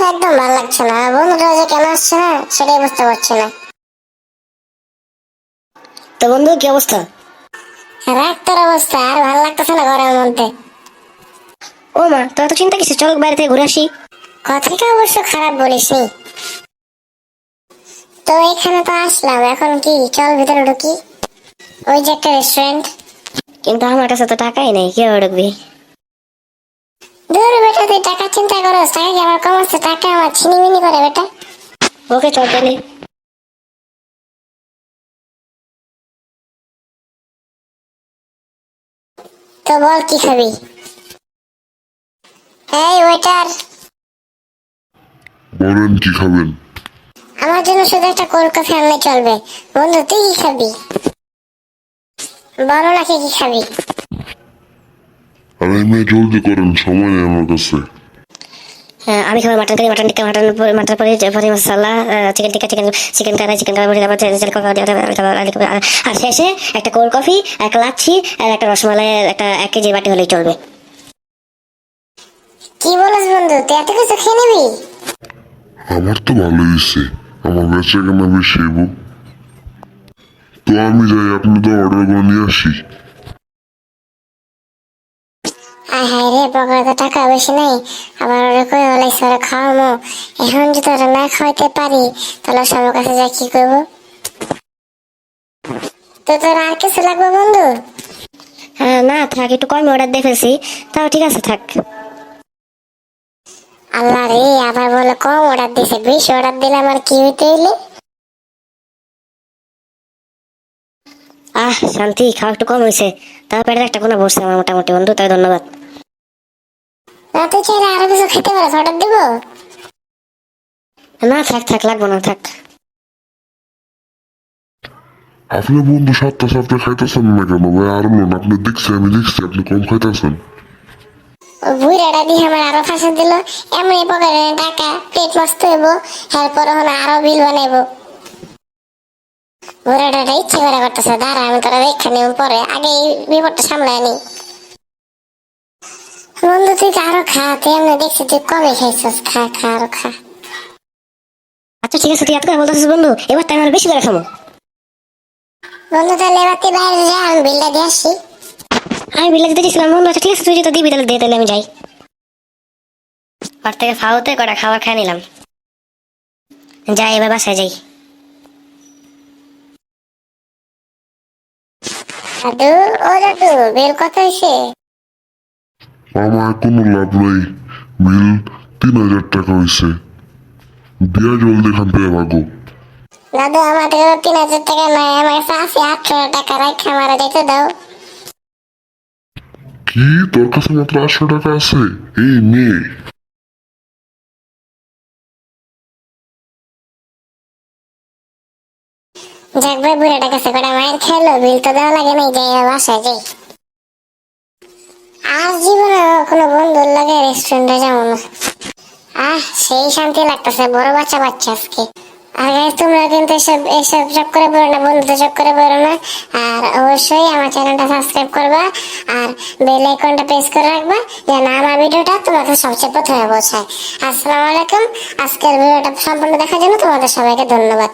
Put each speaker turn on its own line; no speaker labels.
কথা একদম ভালো লাগছে না, বন্ধুটা যে কেন আসছে না সেটাই বুঝতে পারছি না।
তো বন্ধু কি অবস্থা?
রাগ তোর অবস্থা আর ভালো লাগতেছে না ঘরের মধ্যে।
ও মা, তোর এত চিন্তা কিসে? চল বাইরে থেকে ঘুরে আসি।
কথাটা অবশ্য খারাপ বলিসনি। তো এখানে তো আসলাম, এখন কি চল ভিতরে ঢুকি। ওই যে একটা রেস্টুরেন্ট।
কিন্তু আমার কাছে তো টাকাই নেই, কিভাবে ঢুকবি?
দূর বেটা, তুই টাকা চিন্তা করো, টাকা কি আমার কম আছে? টাকা আমার ছিনিমিনি করে বেটা।
ওকে চল তাহলে।
তো বল কি খাবি? এই ওয়েটার,
বলেন কি খাবেন?
আমার জন্য শুধু একটা কোল্ড কফি আনলে চলবে। বন্ধু তুই কি খাবি? বলো নাকি কি খাবি?
আরে মেয়ে জলদি করেন, সময় নেই আমার কাছে।
হ্যাঁ, আমি খাবো মাটন কারি, মাটন টিক্কা, মাটন পরে পরে মশলা, চিকেন টিক্কা, চিকেন কারি, চিকেন কারি, আর শেষে একটা কোল্ড কফি, একটা লাচ্ছি আর একটা রসমালাই, একটা 1 কেজি বাটি হলেই চলবে।
কি বলিস বন্ধু, তুই এত কিছু খেয়ে নিবি?
আমার তো ভালো হয়েছে, আমার বেচা কেনা বেশি হইব। তো আমি যাই, আপনি তো অর্ডার করে নিয়ে আসি।
আয় হায় রে, পকেটে তো টাকা বেশি নেই, আবার ওরা কই হলে সরে খাওয়ামো। এখন যদি ওরা না খাওয়াইতে পারি তাহলে সবার কাছে যাই কি করবো? তো তোর আর কিছু লাগবে বন্ধু?
হ্যাঁ না থাক, একটু কম অর্ডার দিয়ে ফেলছি, তাও ঠিক আছে থাক।
আল্লাহ রে, আবার বলে কম অর্ডার দিছে, বেশি অর্ডার দিলে আমার কি হইতে হইলে?
শান্তি, খাওয়া একটু কম হয়েছে, তাও পেটের একটা কোনো বসছে আমার মোটামুটি। বন্ধু তাই ধন্যবাদ।
না তুই চাইলে আরো কিছু খেতে পারো, অর্ডার দিব?
না থাক থাক, লাগবো না থাক।
আপনি বন্ধু সাতটা সাতটা খাইতেছেন না কেন ভাই? আর লোন আপনি দেখছি, আমি দেখছি আপনি কম খাইতেছেন।
ওই বুড়াটা দিয়ে আমার আরো ফাঁসে দিল। এমনি পকেটে টাকা, পেট মস্ত হইব, এরপর হলো আরো বিল বানাইবো। বুড়াটা ইচ্ছে করে করতেছে, দাঁড়া আমি তোরা দেখে নিব পরে, আগে এই বিপদটা সামলাই নি। বন্ধু তুই আরো খা, তুই এমনি দেখছি তুই কমে খাইছিস, খা খা আরো খা।
আচ্ছা ঠিক আছে, তুই এত করে বলতেছিস বন্ধু, এবার তাই আমরা বেশি করে খাবো।
বন্ধু তাহলে এবার তুই বাইরে যা, আমি বিলটা দিয়ে আসি।
আমি বিলে দিতে চেয়েছিলাম বন্ধু। আচ্ছা ঠিক আছে, তুই যেটা দিবি তাহলে দে, তাহলে আমি যাই। ওর থেকে ফাউতে কটা খাবার খেয়ে নিলাম। যাই, এবার বাসায় যাই।
দাদু, ও দাদু, বিল কত হয়েছে?
আমার কোনো লাভ নাই, বিল 3000 টাকা হয়েছে। দিয়া জলদি এখান থেকে ভাগো।
দাদু আমার কাছে 3000 টাকা নাই, আমার কাছে আছে 800 টাকা, রাখা আমার দিতে দাও।
কি, তোর কাছে মাত্র 800 টাকা আছে? এই মেয়ে,
যাক ভাই, বুড়াটা কাছে কটা মায়ের খেলো, বিল তো দেওয়া লাগে নাই, যাই বাসায় যাই। আর জীবনে কোনো বন্ধুর লাগে রেস্টুরেন্টে যাবো না। সেই শান্তি লাগতেছে, বড় বাচ্চা বাচ্চা আজকে। আর guys, তোমরা কিন্তু এসব এসব চক করে বেরো না, বন্ধুদের চক করে বেরো না। আর অবশ্যই আমার চ্যানেলটা সাবস্ক্রাইব করবা, আর বেল আইকনটা প্রেস করে রাখবা, যেন আমার ভিডিওটা তোমাকে সবচেয়ে প্রথমে পৌঁছায়। আসসালামু আলাইকুম। আজকের ভিডিওটা সম্পূর্ণ দেখার জন্য তোমাদের সবাইকে ধন্যবাদ।